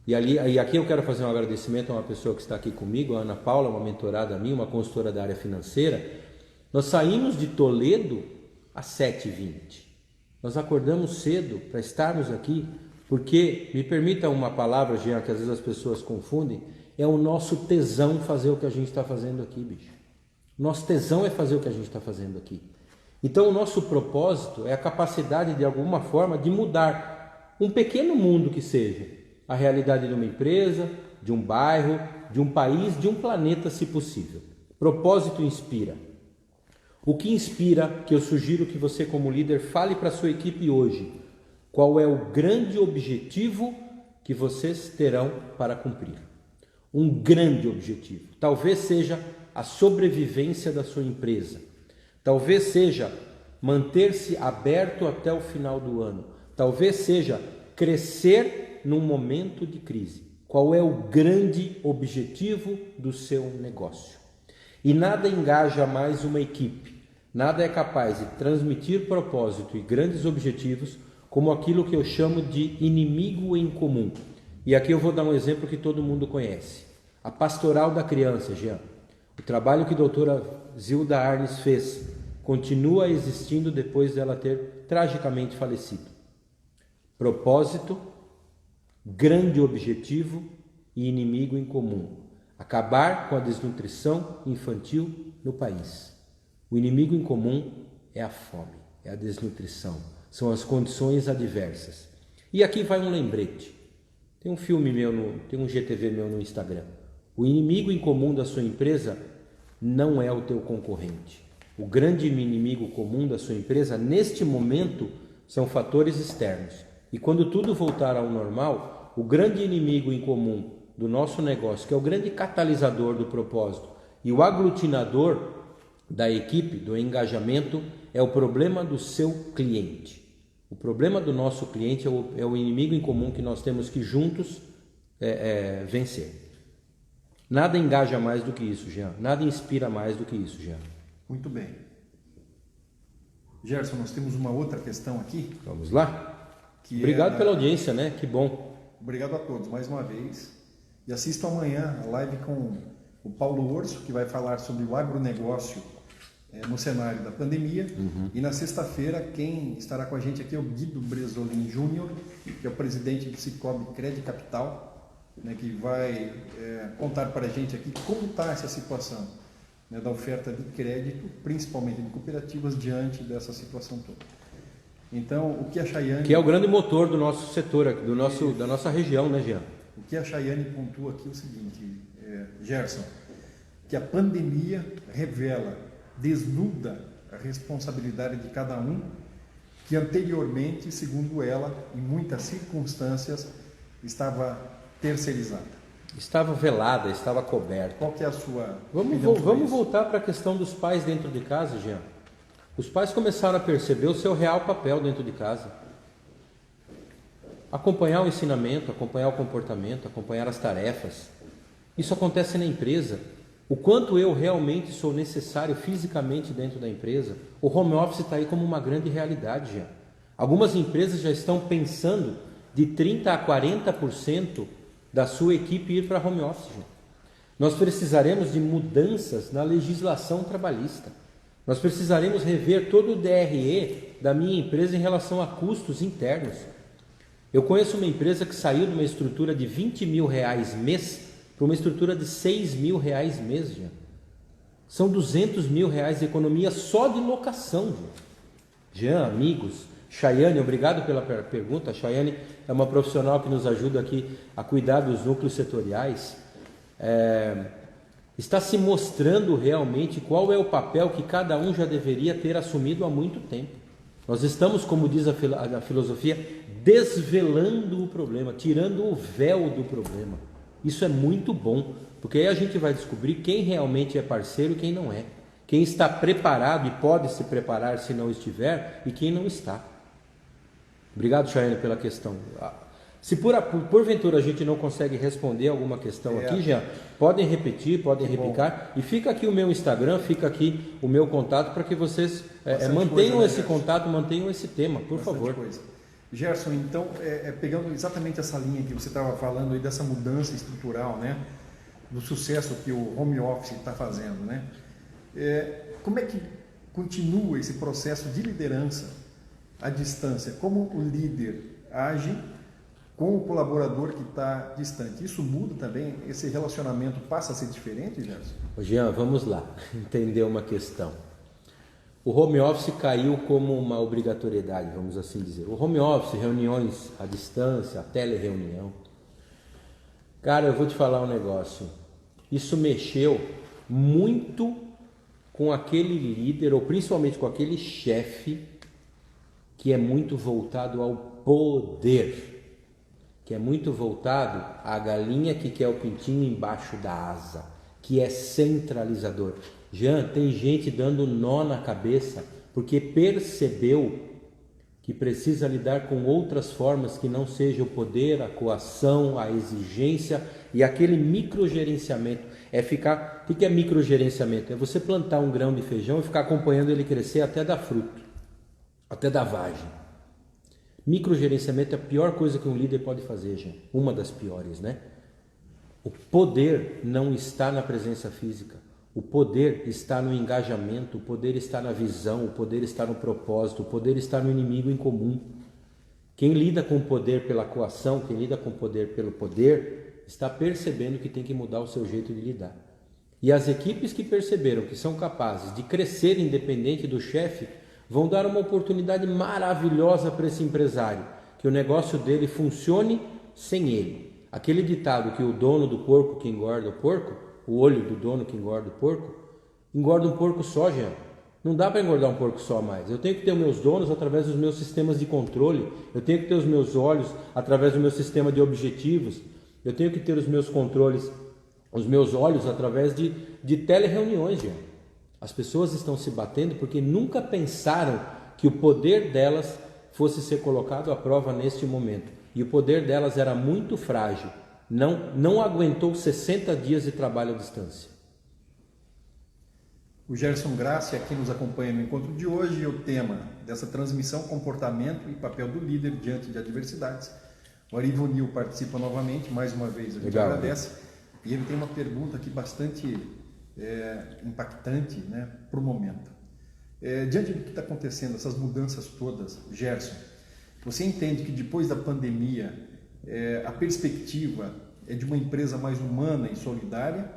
E aqui eu quero fazer um agradecimento a uma pessoa que está aqui comigo, a Ana Paula, uma mentorada minha, uma consultora da área financeira. Nós saímos de Toledo às 7h20. Nós acordamos cedo para estarmos aqui, porque, me permita uma palavra, Jean, que às vezes as pessoas confundem, é o nosso tesão fazer o que a gente está fazendo aqui, bicho. Nosso tesão é fazer o que a gente está fazendo aqui. Então, o nosso propósito é a capacidade, de alguma forma, de mudar um pequeno mundo que seja a realidade de uma empresa, de um bairro, de um país, de um planeta, se possível. Propósito inspira. O que inspira, que eu sugiro que você como líder fale para a sua equipe hoje, qual é o grande objetivo que vocês terão para cumprir. Um grande objetivo. Talvez seja a sobrevivência da sua empresa. Talvez seja manter-se aberto até o final do ano. Talvez seja crescer num momento de crise. Qual é o grande objetivo do seu negócio? E nada engaja mais uma equipe. Nada é capaz de transmitir propósito e grandes objetivos como aquilo que eu chamo de inimigo em comum. E aqui eu vou dar um exemplo que todo mundo conhece. A pastoral da criança, Jean. O trabalho que a doutora Zilda Arnes fez continua existindo depois dela ter tragicamente falecido. Propósito, grande objetivo e inimigo em comum. Acabar com a desnutrição infantil no país. O inimigo em comum é a fome, é a desnutrição, são as condições adversas. E aqui vai um lembrete. Tem um filme meu, tem um GTV meu no Instagram. O inimigo em comum da sua empresa não é o teu concorrente. O grande inimigo comum da sua empresa, neste momento, são fatores externos. E quando tudo voltar ao normal, o grande inimigo em comum do nosso negócio, que é o grande catalisador do propósito e o aglutinador da equipe, do engajamento, é o problema do seu cliente. O problema do nosso cliente é o inimigo em comum que nós temos que juntos vencer. Nada engaja mais do que isso, Jean. Nada inspira mais do que isso, Jean. Muito bem. Gerson, nós temos uma outra questão aqui. Vamos lá? Obrigado pela audiência, né? Que bom. Obrigado a todos mais uma vez. E assistam amanhã a live com o Paulo Orso, que vai falar sobre o agronegócio no cenário da pandemia. E na sexta-feira, quem estará com a gente aqui é o Guido Bresolin Júnior, que é o presidente do Sicoob Crédito Capital, né, que vai contar para a gente aqui como está essa situação, né, da oferta de crédito, principalmente de cooperativas, diante dessa situação toda. Então, o que a Chaiane... Que é o grande motor do nosso setor, da nossa região, né, Jean? O que a Chaiane pontua aqui é o seguinte, Gerson, que a pandemia revela, desnuda a responsabilidade de cada um, que anteriormente, segundo ela, em muitas circunstâncias, estava terceirizada. estava velada, estava coberta. Qual que é a sua Vamos opinião sobre isso? voltar para a questão dos pais dentro de casa, Jean. Os pais começaram a perceber o seu real papel dentro de casa. Acompanhar o ensinamento, acompanhar o comportamento, acompanhar as tarefas. Isso acontece na empresa. O quanto eu realmente sou necessário fisicamente dentro da empresa. O home office está aí como uma grande realidade já. Algumas empresas já estão pensando de 30% a 40% da sua equipe ir para home office. Já. Nós precisaremos de mudanças na legislação trabalhista. Nós precisaremos rever todo o DRE da minha empresa em relação a custos internos. Eu conheço uma empresa que saiu de uma estrutura de R$20 mil mês para uma estrutura de R$6 mil mês. Já. São R$200 mil de economia só de locação. Já. Jean, amigos, Chayane, obrigado pela pergunta. A Chayane é uma profissional que nos ajuda aqui a cuidar dos núcleos setoriais. Está se mostrando realmente qual é o papel que cada um já deveria ter assumido há muito tempo. Nós estamos, como diz a filosofia, desvelando o problema, tirando o véu do problema. Isso é muito bom, porque aí a gente vai descobrir quem realmente é parceiro e quem não é. Quem está preparado e pode se preparar se não estiver e quem não está. Obrigado, Chayane, pela questão. Se porventura a gente não consegue responder alguma questão aqui, Jean, podem repetir, podem replicar. E fica aqui o meu Instagram, fica aqui o meu contato para que vocês mantenham esse contato, mantenham esse tema, por favor. Gerson, então, pegando exatamente essa linha que você estava falando aí dessa mudança estrutural, né, do sucesso que o home office está fazendo, né, como é que continua esse processo de liderança à distância? Como o líder age com o colaborador que está distante? Isso muda também? Esse relacionamento passa a ser diferente, Gerson? Jean, vamos lá entender uma questão. O home office caiu como uma obrigatoriedade, vamos assim dizer. O home office, reuniões à distância, a telereunião. Cara, eu vou te falar um negócio. Isso mexeu muito com aquele líder, ou principalmente com aquele chefe, que é muito voltado ao poder, que é muito voltado à galinha que quer o pintinho embaixo da asa, que é centralizador. Jean, tem gente dando nó na cabeça porque percebeu que precisa lidar com outras formas que não seja o poder, a coação, a exigência e aquele microgerenciamento. O que é microgerenciamento? É você plantar um grão de feijão e ficar acompanhando ele crescer até dar fruto, até dar vagem. Microgerenciamento é a pior coisa que um líder pode fazer, Jean. Uma das piores, né? O poder não está na presença física. O poder está no engajamento, o poder está na visão, o poder está no propósito, o poder está no inimigo em comum. Quem lida com o poder pela coação, quem lida com o poder pelo poder, está percebendo que tem que mudar o seu jeito de lidar. E as equipes que perceberam que são capazes de crescer independente do chefe, vão dar uma oportunidade maravilhosa para esse empresário, que o negócio dele funcione sem ele. Aquele ditado que o dono do porco que engorda o porco, o olho do dono que engorda o porco, engorda um porco só, Jean. Não dá para engordar um porco só mais. Eu tenho que ter os meus donos através dos meus sistemas de controle, eu tenho que ter os meus olhos através do meu sistema de objetivos, eu tenho que ter os meus controles, os meus olhos através de telereuniões, Jean. As pessoas estão se batendo porque nunca pensaram que o poder delas fosse ser colocado à prova neste momento. E o poder delas era muito frágil. Não aguentou 60 dias de trabalho à distância. O Gerson Grassi aqui nos acompanha no encontro de hoje e o tema dessa transmissão, comportamento e papel do líder diante de adversidades. O Ari Vonil participa novamente, mais uma vez a gente agradece. E ele tem uma pergunta aqui bastante impactante, né, para o momento. Diante do que está acontecendo, essas mudanças todas, Gerson, você entende que depois da pandemia a perspectiva é de uma empresa mais humana e solidária,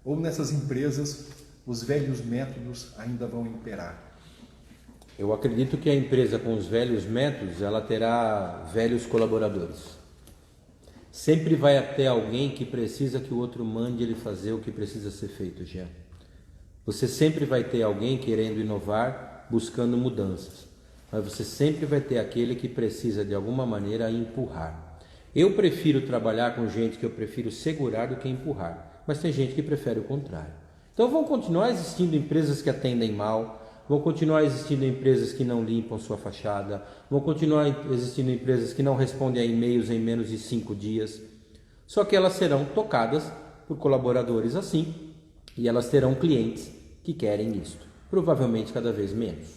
ou nessas empresas os velhos métodos ainda vão imperar? Eu acredito que a empresa com os velhos métodos, ela terá velhos colaboradores. Sempre vai ter alguém que precisa que o outro mande ele fazer o que precisa ser feito, Jean. Você sempre vai ter alguém querendo inovar, buscando mudanças. Mas você sempre vai ter aquele que precisa de alguma maneira empurrar. Eu prefiro trabalhar com gente que eu prefiro segurar do que empurrar, mas tem gente que prefere o contrário. Então vão continuar existindo empresas que atendem mal, vão continuar existindo empresas que não limpam sua fachada, vão continuar existindo empresas que não respondem a e-mails em menos de 5 dias, só que elas serão tocadas por colaboradores assim e elas terão clientes que querem isto, provavelmente cada vez menos.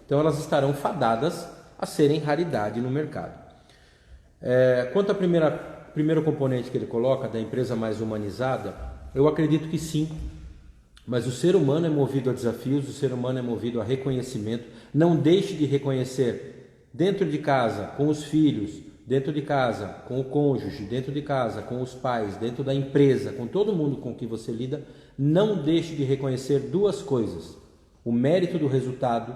Então elas estarão fadadas a serem raridade no mercado. Quanto ao primeiro componente que ele coloca, da empresa mais humanizada, eu acredito que sim, mas o ser humano é movido a desafios, o ser humano é movido a reconhecimento. Não deixe de reconhecer dentro de casa, com os filhos, dentro de casa, com o cônjuge, dentro de casa, com os pais, dentro da empresa, com todo mundo com que você lida, não deixe de reconhecer 2 coisas: o mérito do resultado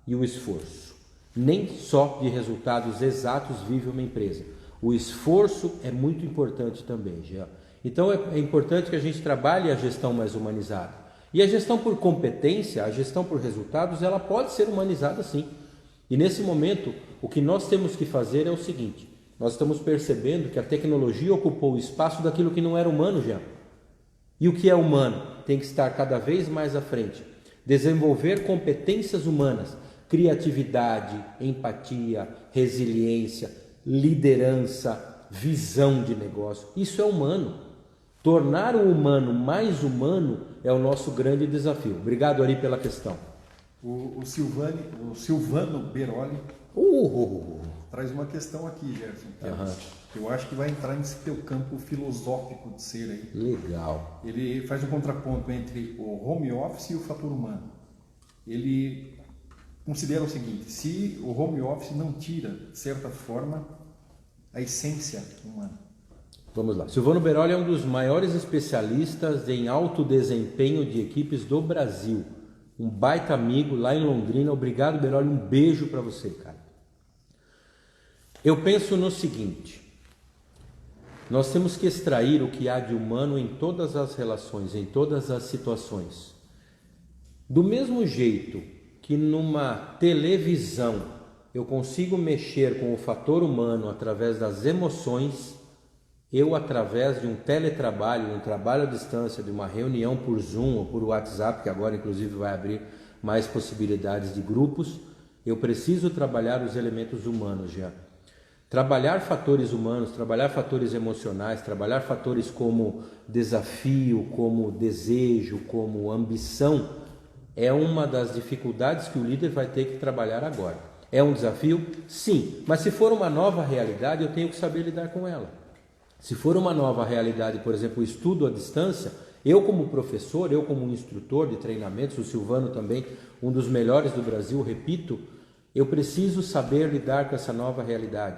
e o esforço. Nem só de resultados exatos vive uma empresa. O esforço é muito importante também, Jean. Então é importante que a gente trabalhe a gestão mais humanizada. E a gestão por competência, a gestão por resultados, ela pode ser humanizada sim. E nesse momento, o que nós temos que fazer é o seguinte: nós estamos percebendo que a tecnologia ocupou o espaço daquilo que não era humano, Jean. E o que é humano tem que estar cada vez mais à frente. Desenvolver competências humanas, criatividade, empatia, resiliência, liderança, visão de negócio. Isso é humano. Tornar o humano mais humano é o nosso grande desafio. Obrigado, Ari, pela questão. O Silvano Beroli traz uma questão aqui, Gerson, que eu acho que vai entrar nesse teu campo filosófico de ser aí. Legal. Ele faz um contraponto entre o home office e o fator humano. Ele considera o seguinte: se o home office não tira, de certa forma, a essência humana. Vamos lá. Silvano Beroli é um dos maiores especialistas em alto desempenho de equipes do Brasil. Um baita amigo lá em Londrina. Obrigado, Beroli. Um beijo para você, cara. Eu penso no seguinte: nós temos que extrair o que há de humano em todas as relações, em todas as situações. Do mesmo jeito que numa televisão eu consigo mexer com o fator humano através das emoções, eu, através de um teletrabalho, um trabalho à distância, de uma reunião por Zoom ou por WhatsApp, que agora inclusive vai abrir mais possibilidades de grupos, eu preciso trabalhar os elementos humanos já. Trabalhar fatores humanos, trabalhar fatores emocionais, trabalhar fatores como desafio, como desejo, como ambição, é uma das dificuldades que o líder vai ter que trabalhar agora. É um desafio? Sim, mas se for uma nova realidade, eu tenho que saber lidar com ela. Se for uma nova realidade, por exemplo, o estudo à distância, eu como professor, eu como instrutor de treinamentos, o Silvano também, um dos melhores do Brasil, repito, eu preciso saber lidar com essa nova realidade.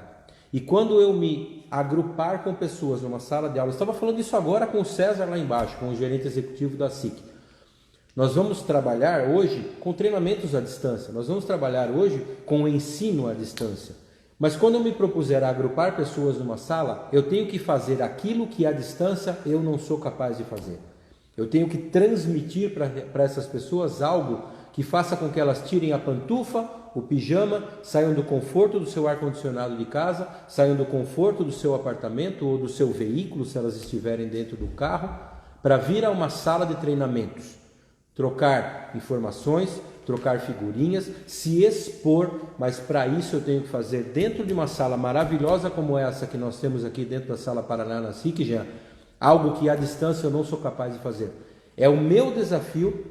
E quando eu me agrupar com pessoas numa sala de aula, eu estava falando isso agora com o César lá embaixo, com o gerente executivo da SIC. Nós vamos trabalhar hoje com treinamentos à distância, nós vamos trabalhar hoje com o ensino à distância. Mas quando eu me propuser a agrupar pessoas numa sala, eu tenho que fazer aquilo que à distância eu não sou capaz de fazer. Eu tenho que transmitir para essas pessoas algo que faça com que elas tirem a pantufa, o pijama, saiam do conforto do seu ar-condicionado de casa, saiam do conforto do seu apartamento ou do seu veículo, se elas estiverem dentro do carro, para vir a uma sala de treinamentos, trocar informações, trocar figurinhas, se expor, mas para isso eu tenho que fazer dentro de uma sala maravilhosa como essa que nós temos aqui dentro da Sala Paraná na SIC, já, algo que à distância eu não sou capaz de fazer. É o meu desafio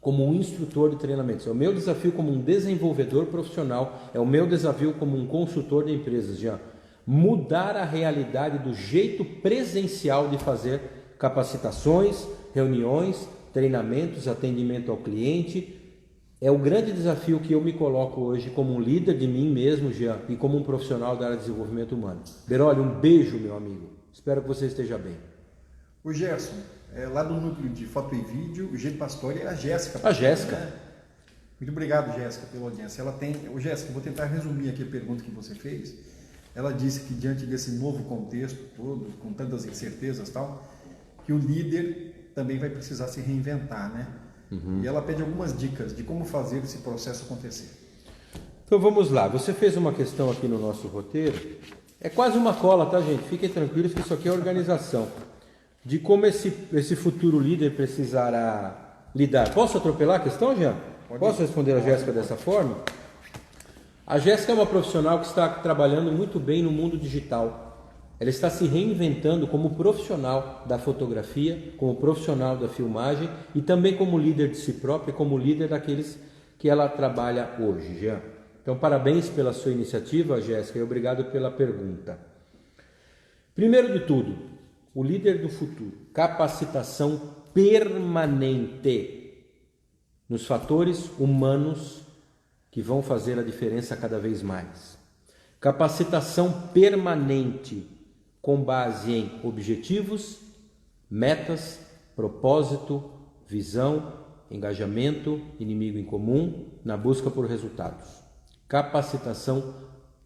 como um instrutor de treinamentos, é o meu desafio como um desenvolvedor profissional, é o meu desafio como um consultor de empresas, já. Mudar a realidade do jeito presencial de fazer capacitações, reuniões, treinamentos, atendimento ao cliente. É o grande desafio que eu me coloco hoje como um líder de mim mesmo, Jean, e como um profissional da área de desenvolvimento humano. Beroli, um beijo, meu amigo. Espero que você esteja bem. O Gerson, lá do núcleo de foto e vídeo, o G Pastore é a Jéssica. A Jéssica. Né? Muito obrigado, Jéssica, pela audiência. Jéssica, vou tentar resumir aqui a pergunta que você fez. Ela disse que diante desse novo contexto todo, com tantas incertezas e tal, que o líder também vai precisar se reinventar, né? Uhum. E ela pede algumas dicas de como fazer esse processo acontecer. Então vamos lá, você fez uma questão aqui no nosso roteiro É quase uma cola, tá, gente? Fiquem tranquilos que isso aqui é organização. De como esse futuro líder precisará lidar. Posso atropelar a questão, Jean? Posso responder a Jéssica dessa forma? A Jéssica é uma profissional que está trabalhando muito bem no mundo digital. Ela está se reinventando como profissional da fotografia, como profissional da filmagem e também como líder de si própria, como líder daqueles que ela trabalha hoje, Jean. Então, parabéns pela sua iniciativa, Jéssica, e obrigado pela pergunta. Primeiro de tudo, o líder do futuro, capacitação permanente nos fatores humanos que vão fazer a diferença cada vez mais. Capacitação permanente com base em objetivos, metas, propósito, visão, engajamento, inimigo em comum, na busca por resultados. Capacitação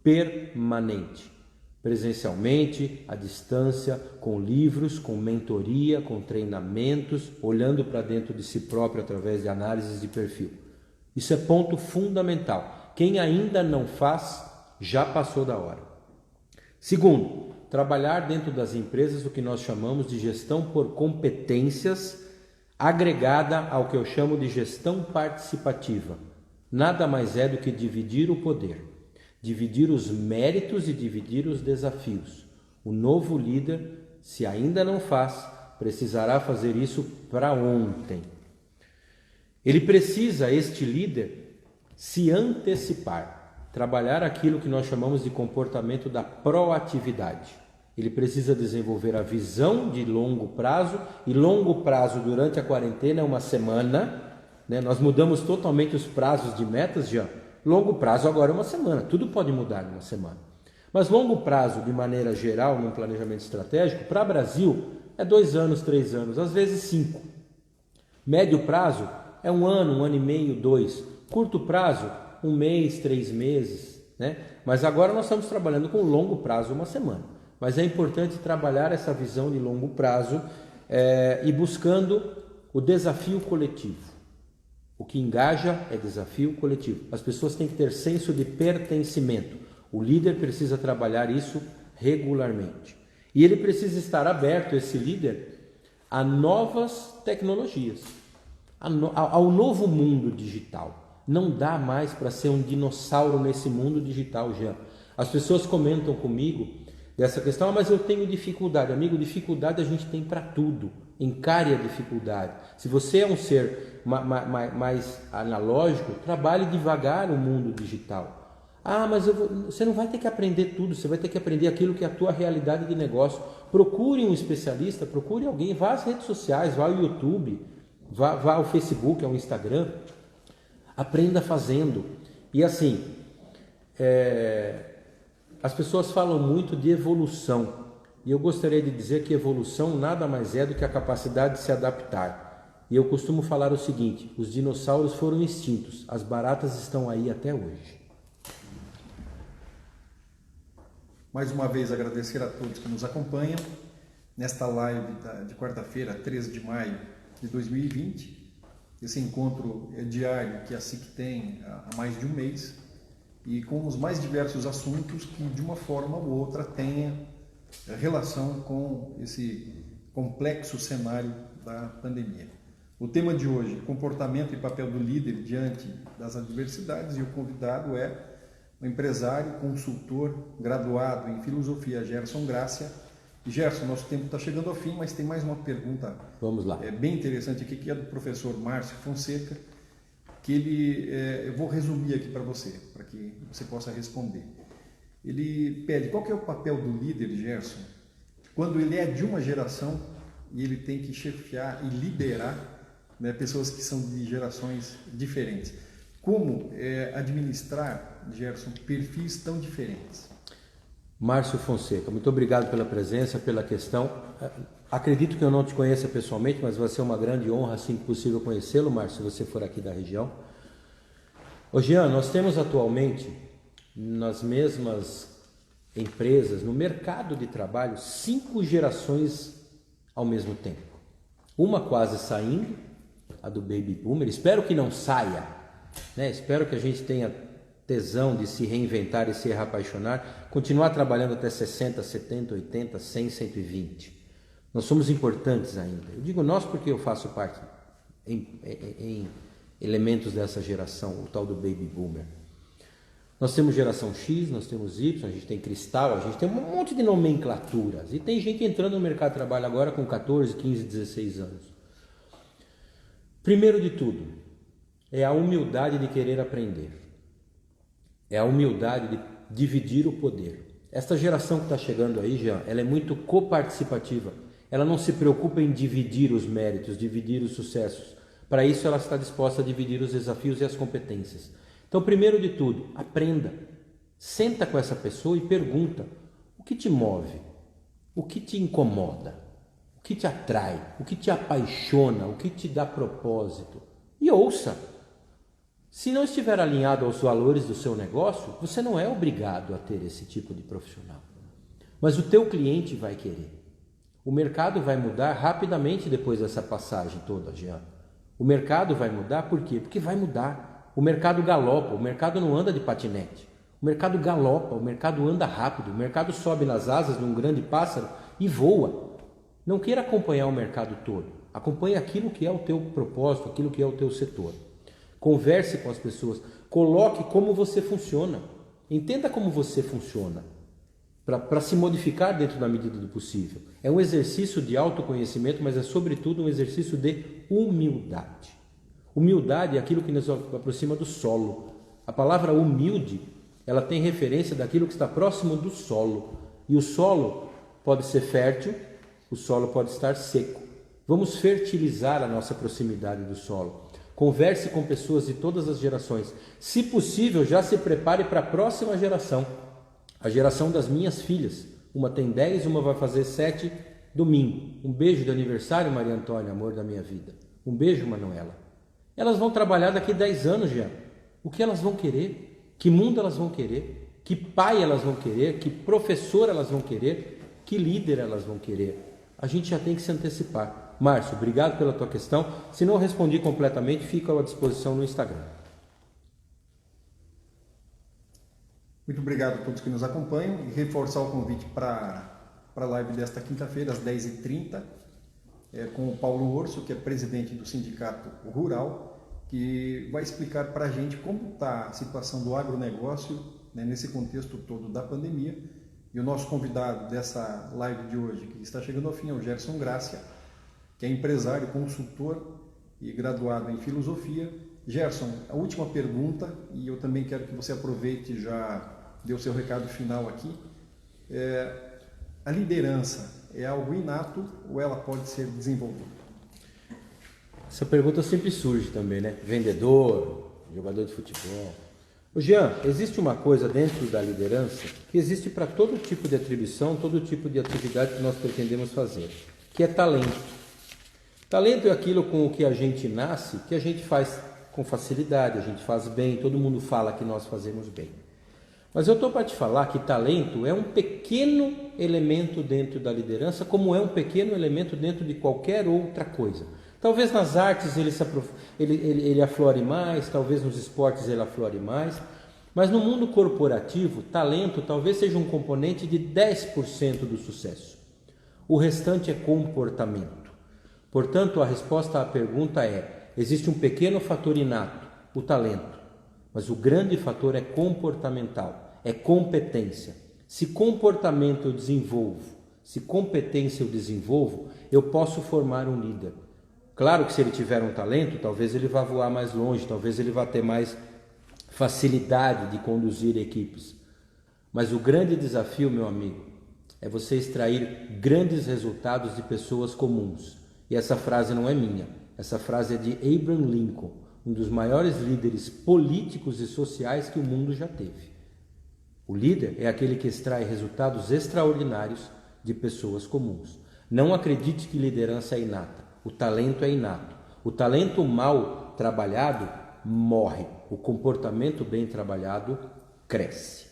permanente, presencialmente, à distância, com livros, com mentoria, com treinamentos, olhando para dentro de si próprio através de análises de perfil. Isso é ponto fundamental. Quem ainda não faz, já passou da hora. Segundo, trabalhar dentro das empresas o que nós chamamos de gestão por competências, agregada ao que eu chamo de gestão participativa. Nada mais é do que dividir o poder, dividir os méritos e dividir os desafios. O novo líder, se ainda não faz, precisará fazer isso para ontem. Ele precisa, este líder, se antecipar, trabalhar aquilo que nós chamamos de comportamento da proatividade. Ele precisa desenvolver a visão de longo prazo, e longo prazo durante a quarentena é uma semana, né? Nós mudamos totalmente os prazos de metas já. Longo prazo agora é uma semana, tudo pode mudar em uma semana. Mas longo prazo, de maneira geral, num planejamento estratégico, para o Brasil é 2 anos, 3 anos, às vezes 5. Médio prazo é 1 ano, 1 ano e meio, 2. Curto prazo, 1 mês, 3 meses, né? Mas agora nós estamos trabalhando com longo prazo, 1 semana. Mas é importante trabalhar essa visão de longo prazo e buscando o desafio coletivo. O que engaja é desafio coletivo. As pessoas têm que ter senso de pertencimento. O líder precisa trabalhar isso regularmente. E ele precisa estar aberto, esse líder, a novas tecnologias, ao novo mundo digital. Não dá mais para ser um dinossauro nesse mundo digital, já. As pessoas comentam comigo dessa questão, mas eu tenho dificuldade. Amigo, dificuldade a gente tem para tudo. Encare a dificuldade. Se você é um ser mais analógico, trabalhe devagar no mundo digital. Ah, mas você não vai ter que aprender tudo, você vai ter que aprender aquilo que é a tua realidade de negócio. Procure um especialista, procure alguém, vá às redes sociais, vá ao YouTube, vá ao Facebook, ao Instagram. Aprenda fazendo. E assim, as pessoas falam muito de evolução, e eu gostaria de dizer que evolução nada mais é do que a capacidade de se adaptar. E eu costumo falar o seguinte: os dinossauros foram extintos, as baratas estão aí até hoje. Mais uma vez agradecer a todos que nos acompanham nesta live de quarta-feira, 13 de maio de 2020. Esse encontro é diário que a SIC tem há mais de um mês, e com os mais diversos assuntos que de uma forma ou outra tenha relação com esse complexo cenário da pandemia. O tema de hoje, comportamento e papel do líder diante das adversidades, e o convidado é o empresário, consultor, graduado em filosofia, Gerson Grácia. E Gerson, nosso tempo está chegando ao fim, mas tem mais uma pergunta. Vamos lá. Bem interessante aqui, que é do professor Márcio Fonseca, que eu vou resumir aqui para você, para que você possa responder. Ele pede: qual que é o papel do líder, Gerson, quando ele é de uma geração e ele tem que chefiar e liderar, né, pessoas que são de gerações diferentes? Como administrar, Gerson, perfis tão diferentes? Márcio Fonseca, muito obrigado pela presença, pela questão. Acredito que eu não te conheça pessoalmente, mas vai ser uma grande honra, assim que possível, conhecê-lo, Márcio, se você for aqui da região. Ô Jean, nós temos atualmente, nas mesmas empresas, no mercado de trabalho, 5 gerações ao mesmo tempo. Uma quase saindo, a do Baby Boomer. Espero que não saia, né? Espero que a gente tenha tesão de se reinventar e se reapaixonar, continuar trabalhando até 60, 70, 80, 100, 120. Nós somos importantes ainda. Eu digo nós porque eu faço parte em elementos dessa geração, o tal do Baby Boomer. Nós temos geração X, nós temos Y, a gente tem cristal, a gente tem um monte de nomenclaturas. E tem gente entrando no mercado de trabalho agora com 14, 15, 16 anos. Primeiro de tudo, é a humildade de querer aprender. É a humildade de dividir o poder. Esta geração que está chegando aí, Jean, ela é muito coparticipativa. Ela não se preocupa em dividir os méritos, dividir os sucessos. Para isso, ela está disposta a dividir os desafios e as competências. Então, primeiro de tudo, aprenda. Senta com essa pessoa e pergunta: o que te move? O que te incomoda? O que te atrai? O que te apaixona? O que te dá propósito? E ouça. Se não estiver alinhado aos valores do seu negócio, você não é obrigado a ter esse tipo de profissional. Mas o teu cliente vai querer. O mercado vai mudar rapidamente depois dessa passagem toda, Jean. O mercado vai mudar por quê? Porque vai mudar. O mercado galopa, o mercado não anda de patinete. O mercado galopa, o mercado anda rápido, o mercado sobe nas asas de um grande pássaro e voa. Não queira acompanhar o mercado todo. Acompanhe aquilo que é o teu propósito, aquilo que é o teu setor. Converse com as pessoas, coloque como você funciona. Entenda como você funciona, para se modificar dentro da medida do possível. É um exercício de autoconhecimento, mas é sobretudo um exercício de humildade. Humildade é aquilo que nos aproxima do solo. A palavra humilde, ela tem referência daquilo que está próximo do solo. E o solo pode ser fértil, o solo pode estar seco. Vamos fertilizar a nossa proximidade do solo. Converse com pessoas de todas as gerações. Se possível, já se prepare para a próxima geração. A geração das minhas filhas. Uma tem 10, uma vai fazer 7 domingo. Um beijo de aniversário, Maria Antônia, amor da minha vida. Um beijo, Manuela. Elas vão trabalhar daqui 10 anos já. O que elas vão querer? Que mundo elas vão querer? Que pai elas vão querer? Que professor elas vão querer? Que líder elas vão querer? A gente já tem que se antecipar. Márcio, obrigado pela tua questão. Se não respondi completamente, fica à disposição no Instagram. Muito obrigado a todos que nos acompanham e reforçar o convite para a live desta quinta-feira, às 10h30, com o Paulo Orso, que é presidente do Sindicato Rural, que vai explicar para a gente como está a situação do agronegócio, né, nesse contexto todo da pandemia. E o nosso convidado dessa live de hoje, que está chegando ao fim, é o Gerson Grácia, que é empresário, consultor e graduado em filosofia. Gerson, a última pergunta, e eu também quero que você aproveite e já dê o seu recado final aqui. A liderança é algo inato ou ela pode ser desenvolvida? Essa pergunta sempre surge também, né? Vendedor, jogador de futebol. O Jean, existe uma coisa dentro da liderança que existe para todo tipo de atribuição, todo tipo de atividade que nós pretendemos fazer, que é talento. Talento é aquilo com o que a gente nasce, que a gente faz com facilidade, a gente faz bem, todo mundo fala que nós fazemos bem. Mas eu estou para te falar que talento é um pequeno elemento dentro da liderança, como é um pequeno elemento dentro de qualquer outra coisa. Talvez nas artes ele aflore mais, talvez nos esportes ele aflore mais, mas no mundo corporativo, talento talvez seja um componente de 10% do sucesso. O restante é comportamento. Portanto, a resposta à pergunta é: existe um pequeno fator inato, o talento, mas o grande fator é comportamental, é competência. Se comportamento eu desenvolvo, se competência eu desenvolvo, eu posso formar um líder. Claro que se ele tiver um talento, talvez ele vá voar mais longe, talvez ele vá ter mais facilidade de conduzir equipes. Mas o grande desafio, meu amigo, é você extrair grandes resultados de pessoas comuns. E essa frase não é minha, essa frase é de Abraham Lincoln, um dos maiores líderes políticos e sociais que o mundo já teve. O líder é aquele que extrai resultados extraordinários de pessoas comuns. Não acredite que liderança é inata. O talento é inato. O talento mal trabalhado morre. O comportamento bem trabalhado cresce.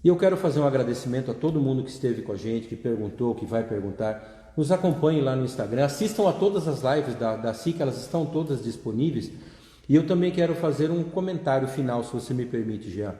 E eu quero fazer um agradecimento a todo mundo que esteve com a gente, que perguntou, que vai perguntar. Nos acompanhem lá no Instagram. Assistam a todas as lives da SIC, elas estão todas disponíveis. E eu também quero fazer um comentário final, se você me permite, Jean.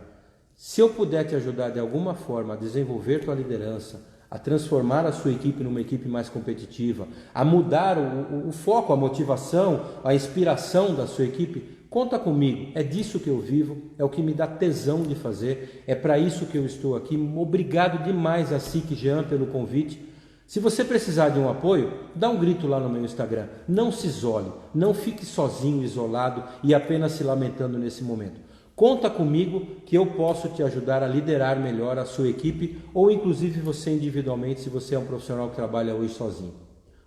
Se eu puder te ajudar de alguma forma a desenvolver tua liderança, a transformar a sua equipe numa equipe mais competitiva, a mudar o foco, a motivação, a inspiração da sua equipe, conta comigo. É disso que eu vivo, é o que me dá tesão de fazer, é para isso que eu estou aqui. Obrigado demais a SIC Jean pelo convite. Se você precisar de um apoio, dá um grito lá no meu Instagram. Não se isole, não fique sozinho, isolado e apenas se lamentando nesse momento. Conta comigo que eu posso te ajudar a liderar melhor a sua equipe ou inclusive você individualmente, se você é um profissional que trabalha hoje sozinho.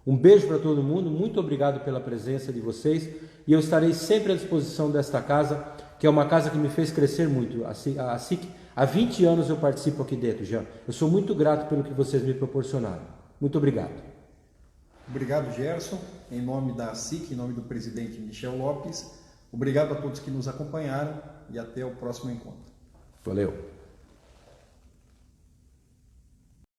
Um beijo para todo mundo, muito obrigado pela presença de vocês e eu estarei sempre à disposição desta casa, que é uma casa que me fez crescer muito. A SIC, há 20 anos eu participo aqui dentro, Jean. Eu sou muito grato pelo que vocês me proporcionaram. Muito obrigado. Obrigado, Gerson. Em nome da SIC, em nome do presidente Michel Lopes, obrigado a todos que nos acompanharam e até o próximo encontro. Valeu.